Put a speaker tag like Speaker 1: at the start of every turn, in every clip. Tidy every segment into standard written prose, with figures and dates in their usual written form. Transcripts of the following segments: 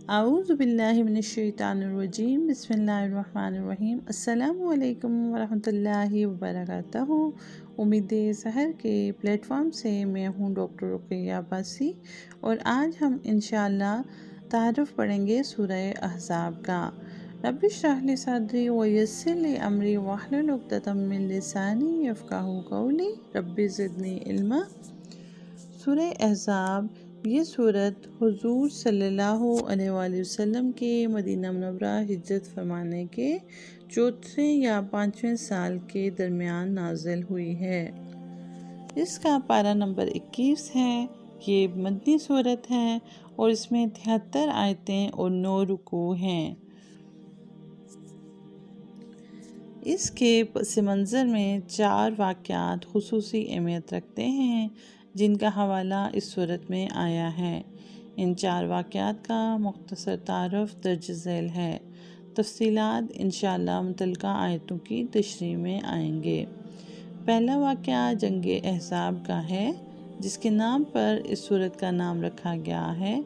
Speaker 1: اعوذ باللہ من الشیطان الرجیم، بسم اللہ الرحمن الرحیم۔ السلام علیکم ورحمۃ اللہ وبرکاتہ۔ امید سحر کے پلیٹ فارم سے میں ہوں ڈاکٹر رقیہ عباسی، اور آج ہم انشاءاللہ تعارف پڑھیں گے سورہ احزاب کا۔ رب اشرح لی صدری ویسر لی امری واحلل عقدۃ من لسانی یفقہوا قولی، رب زدنی علما۔ سورہ احزاب یہ سورت حضور صلی اللہ علیہ وآلہ وسلم کے مدینہ منورہ ہجرت فرمانے کے چوتھے یا پانچویں سال کے درمیان نازل ہوئی ہے۔ اس کا پارہ نمبر 21 ہے۔ یہ مدنی سورت ہے اور اس میں 73 آیتیں اور 9 رکوع ہیں۔ اس کے پس منظر میں 4 واقعات خصوصی اہمیت رکھتے ہیں جن کا حوالہ اس سورت میں آیا ہے۔ ان 4 واقعات کا مختصر تعارف درج ذیل ہے۔ تفصیلات انشاءاللہ متعلقہ آیتوں کی تشریح میں آئیں گے۔ پہلا واقعہ جنگ احزاب کا ہے، جس کے نام پر اس سورت کا نام رکھا گیا ہے۔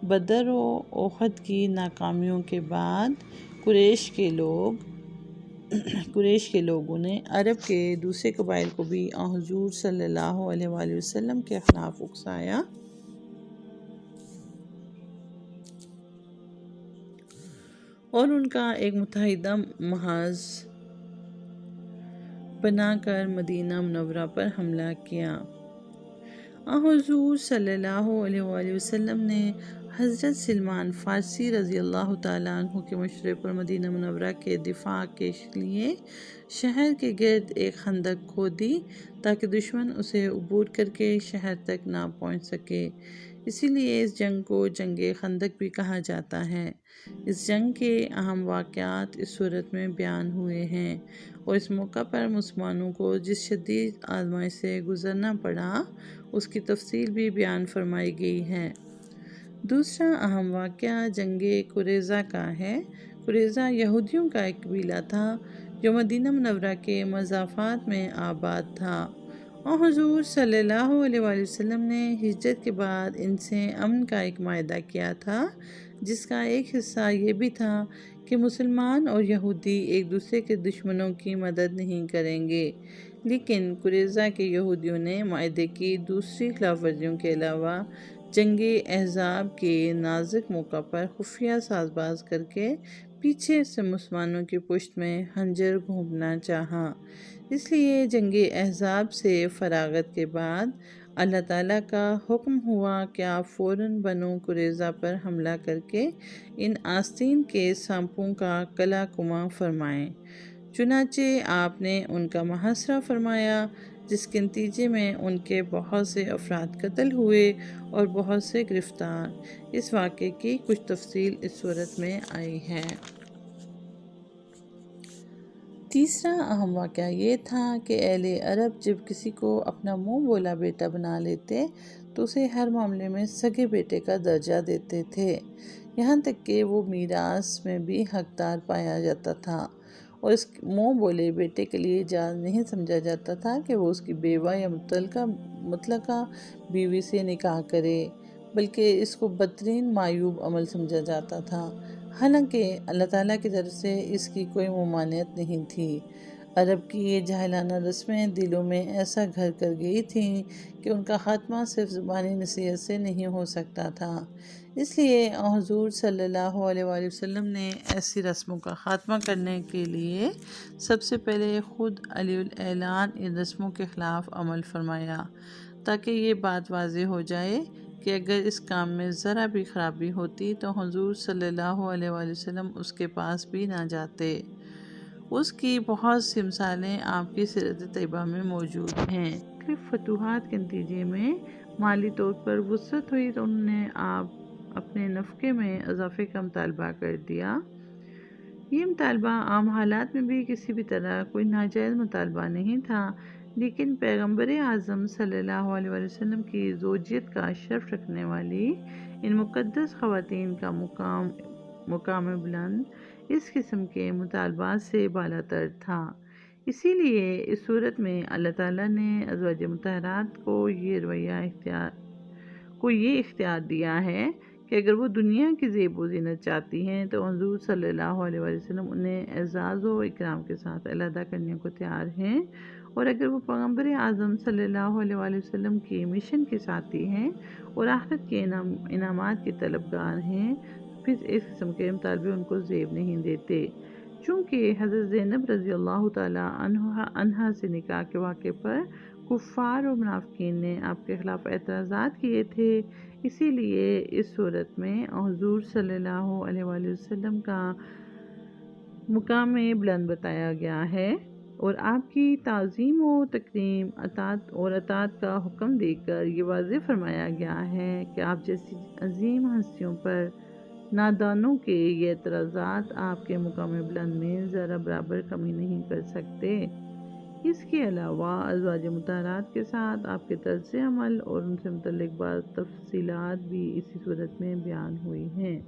Speaker 1: بدر و احد کی ناکامیوں کے بعد قریش کے لوگوں نے عرب کے دوسرے قبائل کو بھی حضور صلی اللہ علیہ وآلہ وسلم کے خلاف اکسایا اور ان کا ایک متحدہ محاذ بنا کر مدینہ منورہ پر حملہ کیا۔ حضور صلی اللہ علیہ وآلہ وسلم نے حضرت سلمان فارسی رضی اللہ تعالیٰ عنہ کے مشورے پر مدینہ منورہ کے دفاع کے لیے شہر کے گرد ایک خندق کھودی تاکہ دشمن اسے عبور کر کے شہر تک نہ پہنچ سکے۔ اسی لیے اس جنگ کو جنگ خندق بھی کہا جاتا ہے۔ اس جنگ کے اہم واقعات اس سورت میں بیان ہوئے ہیں، اور اس موقع پر مسلمانوں کو جس شدید آزمائش سے گزرنا پڑا اس کی تفصیل بھی بیان فرمائی گئی ہے۔ دوسرا اہم واقعہ جنگ قریظہ کا ہے۔ قریظہ یہودیوں کا ایک قبیلہ تھا جو مدینہ منورہ کے مضافات میں آباد تھا، اور حضور صلی اللہ علیہ وآلہ وسلم نے ہجرت کے بعد ان سے امن کا ایک معاہدہ کیا تھا، جس کا ایک حصہ یہ بھی تھا کہ مسلمان اور یہودی ایک دوسرے کے دشمنوں کی مدد نہیں کریں گے۔ لیکن قریظہ کے یہودیوں نے معاہدے کی دوسری خلاف ورزیوں کے علاوہ جنگ احزاب کے نازک موقع پر خفیہ ساز باز کر کے پیچھے سے مسلمانوں کی پشت میں خنجر گھونپنا چاہا۔ اس لیے جنگ احزاب سے فراغت کے بعد اللہ تعالیٰ کا حکم ہوا کہ آپ فوراً بنو قریظہ پر حملہ کر کے ان آستین کے سانپوں کا قلع کما فرمائیں۔ چنانچہ آپ نے ان کا محاصرہ فرمایا، جس کے نتیجے میں ان کے بہت سے افراد قتل ہوئے اور بہت سے گرفتار۔ اس واقعے کی کچھ تفصیل اس سورت میں آئی ہے۔ تیسرا اہم واقعہ یہ تھا کہ اہل عرب جب کسی کو اپنا منہ بولا بیٹا بنا لیتے تو اسے ہر معاملے میں سگے بیٹے کا درجہ دیتے تھے، یہاں تک کہ وہ میراث میں بھی حقدار پایا جاتا تھا، اور اس منہ بولے بیٹے کے لیے جائز نہیں سمجھا جاتا تھا کہ وہ اس کی بیوہ یا مطلقہ بیوی سے نکاح کرے، بلکہ اس کو بدترین معیوب عمل سمجھا جاتا تھا، حالانکہ اللہ تعالیٰ کی طرف سے اس کی کوئی ممانعت نہیں تھی۔ عرب کی یہ جاہلانہ رسمیں دلوں میں ایسا گھر کر گئی تھیں کہ ان کا خاتمہ صرف زبانی نصیحت سے نہیں ہو سکتا تھا۔ اس لیے حضور صلی اللہ علیہ وآلہ وسلم نے ایسی رسموں کا خاتمہ کرنے کے لیے سب سے پہلے خود علی الاعلان ان رسموں کے خلاف عمل فرمایا، تاکہ یہ بات واضح ہو جائے کہ اگر اس کام میں ذرا بھی خرابی ہوتی تو حضور صلی اللہ علیہ وآلہ وسلم اس کے پاس بھی نہ جاتے۔ اس کی بہت سی مثالیں آپ کی سیرت طیبہ میں موجود ہیں۔ مختلف فتوحات کے نتیجے میں مالی طور پر وسعت ہوئی تو انہوں نے اپنے نفقے میں اضافے کا مطالبہ کر دیا۔ یہ مطالبہ عام حالات میں بھی کسی بھی طرح کوئی ناجائز مطالبہ نہیں تھا، لیکن پیغمبر اعظم صلی اللہ علیہ وآلہ وسلم کی زوجیت کا شرف رکھنے والی ان مقدس خواتین کا مقام بلند اس قسم کے مطالبات سے بالاتر تھا۔ اسی لیے اس صورت میں اللہ تعالیٰ نے ازواج مطہرات کو یہ اختیار دیا ہے کہ اگر وہ دنیا کی زیب و زینت چاہتی ہیں تو حضور صلی اللہ علیہ وآلہ وسلم انہیں اعزاز و اکرام کے ساتھ علیحدہ کرنے کو تیار ہیں، اور اگر وہ پیغمبر اعظم صلی اللہ علیہ وآلہ وسلم کی مشن کے ساتھی ہیں اور آخرت کے انعامات کے طلبگار ہیں، پھر اس قسم کے مطالبے ان کو زیب نہیں دیتے۔ چونکہ حضرت زینب رضی اللہ تعالیٰ عنہا سے نکاح کے واقعے پر کفار و منافقین نے آپ کے خلاف اعتراضات کیے تھے، اسی لیے اس صورت میں حضور صلی اللہ علیہ وآلہ وسلم کا مقام بلند بتایا گیا ہے، اور آپ کی تعظیم و تکریم اطاعت کا حکم دے کر یہ واضح فرمایا گیا ہے کہ آپ جیسی عظیم ہستیوں پر نادانوں کے یہ اعتراضات آپ کے مقام بلند میں ذرا برابر کمی نہیں کر سکتے۔ اس کے علاوہ ازواج مطہرات کے ساتھ آپ کے طرز عمل اور ان سے متعلق بعض تفصیلات بھی اسی صورت میں بیان ہوئی ہیں۔